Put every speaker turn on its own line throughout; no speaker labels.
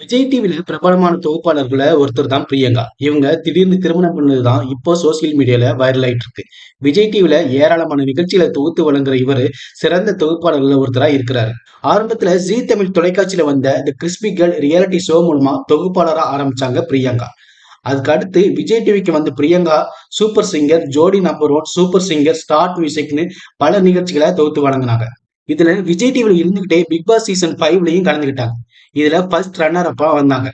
விஜய் டிவில பிரபலமான தொகுப்பாளர்கள ஒருத்தர் தான் பிரியங்கா. இவங்க திடீர்னு திருமணம் பண்ணதுதான் இப்போ சோசியல் மீடியால வைரல் ஆயிட்டு இருக்கு. விஜய் டிவில ஏராளமான நிகழ்ச்சிகளை தொகுத்து வழங்குற இவரு சிறந்த தொகுப்பாளர்கள்ல ஒருத்தரா இருக்கிறாரு. ஆரம்பத்துல ஜீ தமிழ் தொலைக்காட்சியில வந்த the crispy girl reality show மூலமா தொகுப்பாளரா ஆரம்பிச்சாங்க பிரியங்கா. அதுக்கு அடுத்து விஜய் டிவிக்கு வந்த Priyanka super singer, Jodi number one, super singer, start மியூசிக்னு பல நிகழ்ச்சிகளை தொகுத்து வழங்கினாங்க. இதுல விஜய் டிவில இருந்துகிட்டே பிக் பாஸ் சீசன் 5லயும் கலந்துகிட்டாங்க. இதுல ஃபர்ஸ்ட் ரன்னர் அப்பா வந்தாங்க.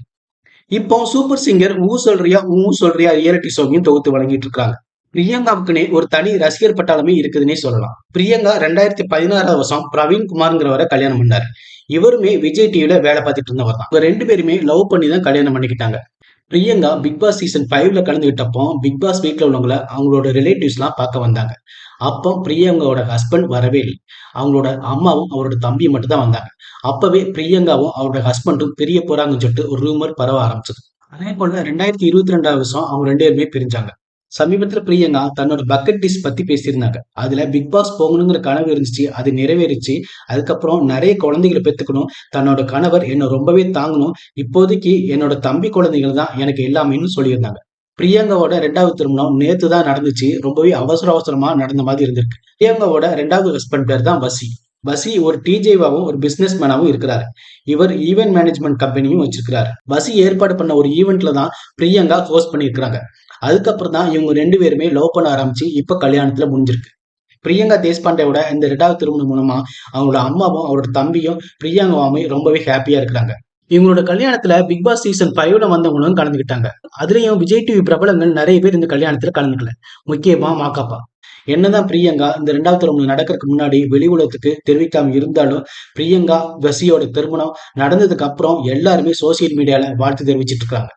இப்போ சூப்பர் சிங்கர் ஊ சொல்றியா ரியாலிட்டி ஷோவையும் தொகுத்து வழங்கிட்டு இருக்காங்க. பிரியங்காவுக்குனே ஒரு தனி ரசிகர் பட்டாளமே இருக்குதுன்னே சொல்லலாம். பிரியங்கா 2016 வருஷம் பிரவீன் குமார்ங்கிறவரை கல்யாணம் பண்ணாரு. இவருமே விஜய் டிவில வேலை பார்த்துட்டு இருந்தவர் தான். இவங்க ரெண்டு பேருமே லவ் பண்ணி தான் கல்யாணம் பண்ணிக்கிட்டாங்க. பிரியங்கா பிக் பாஸ் சீசன் 5ல கலந்துகிட்டப்போ பிக் பாஸ் வீட்ல உள்ளவங்கள அவங்களோட ரிலேட்டிவ்ஸ் எல்லாம் பார்க்க வந்தாங்க. அப்போ பிரியங்காவோட ஹஸ்பண்ட் வரவே இல்லை. அவங்களோட அம்மாவும் அவரோட தம்பியும் மட்டும் தான் வந்தாங்க. அப்பவே பிரியங்காவும் அவரோட ஹஸ்பண்டும் பிரிய போறாங்கன்னு சொல்லிட்டு ஒரு ரூமர் பரவ ஆரம்பிச்சது. அதே போல 2022 வருஷம் அவங்க ரெண்டு பேருமே பிரிஞ்சாங்க. சமீபத்துல பிரியங்கா தன்னோட பக்கெட் லிஸ்ட் பத்தி பேசியிருந்தாங்க. அதுல பிக் பாஸ் போகணுங்கிற கனவு இருந்துச்சு, அது நிறைவேறிச்சு. அதுக்கப்புறம் நிறைய குழந்தைகளை பெத்துக்கணும், தன்னோட கணவர் என்ன ரொம்பவே தாங்கணும், இப்போதைக்கு என்னோட தம்பி குழந்தைகள் தான் எனக்கு எல்லாமேன்னு சொல்லியிருந்தாங்க. பிரியங்காவோட ரெண்டாவது திருமணம் நேத்து தான் நடந்துச்சு. ரொம்பவே அவசர அவசரமா நடந்த மாதிரி இருந்திருக்கு. பிரியங்காவோட ரெண்டாவது ஹஸ்பண்ட் பேர் தான் பசி. பசி ஒரு டிஜேவாவும் ஒரு பிசினஸ் மேனாவும் இருக்கிறாரு. இவர் ஈவென்ட் மேனேஜ்மெண்ட் கம்பெனியும் வச்சிருக்கிறாரு. பசி ஏற்பாடு பண்ண ஒரு ஈவெண்ட்ல தான் பிரியங்கா ஹோஸ்ட் பண்ணியிருக்கிறாங்க. அதுக்கப்புறம் தான் இவங்க ரெண்டு பேருமே லவ் பண்ண ஆரம்பிச்சு இப்ப கல்யாணத்துல முடிஞ்சிருக்கு. பிரியங்கா தேஷ்பாண்டேவோட இந்த ரெண்டாவது திருமணம் மூலமா அவங்களோட அம்மாவும் அவரோட தம்பியும் பிரியங்காவுமே ரொம்பவே ஹாப்பியா இருக்கிறாங்க. இவங்களோட கல்யாணத்துல பிக் பாஸ் சீசன் 5ல வந்தவங்களும் கலந்துக்கிட்டாங்க. அதுலயும் விஜய் டிவி பிரபலங்கள் நிறைய பேர் இந்த கல்யாணத்துல கலந்துக்கல. முக்கியமா மாக்காப்பா. என்னதான் பிரியங்கா இந்த ரெண்டாவது திருமணம் நடக்கிறதுக்கு முன்னாடி வெளி உலகத்துக்கு தெரிவிக்காம இருந்தாலும், பிரியங்கா வசியோட திருமணம் நடந்ததுக்கு அப்புறம் எல்லாருமே சோசியல் மீடியால வாழ்த்து தெரிவிச்சிட்டு இருக்காங்க.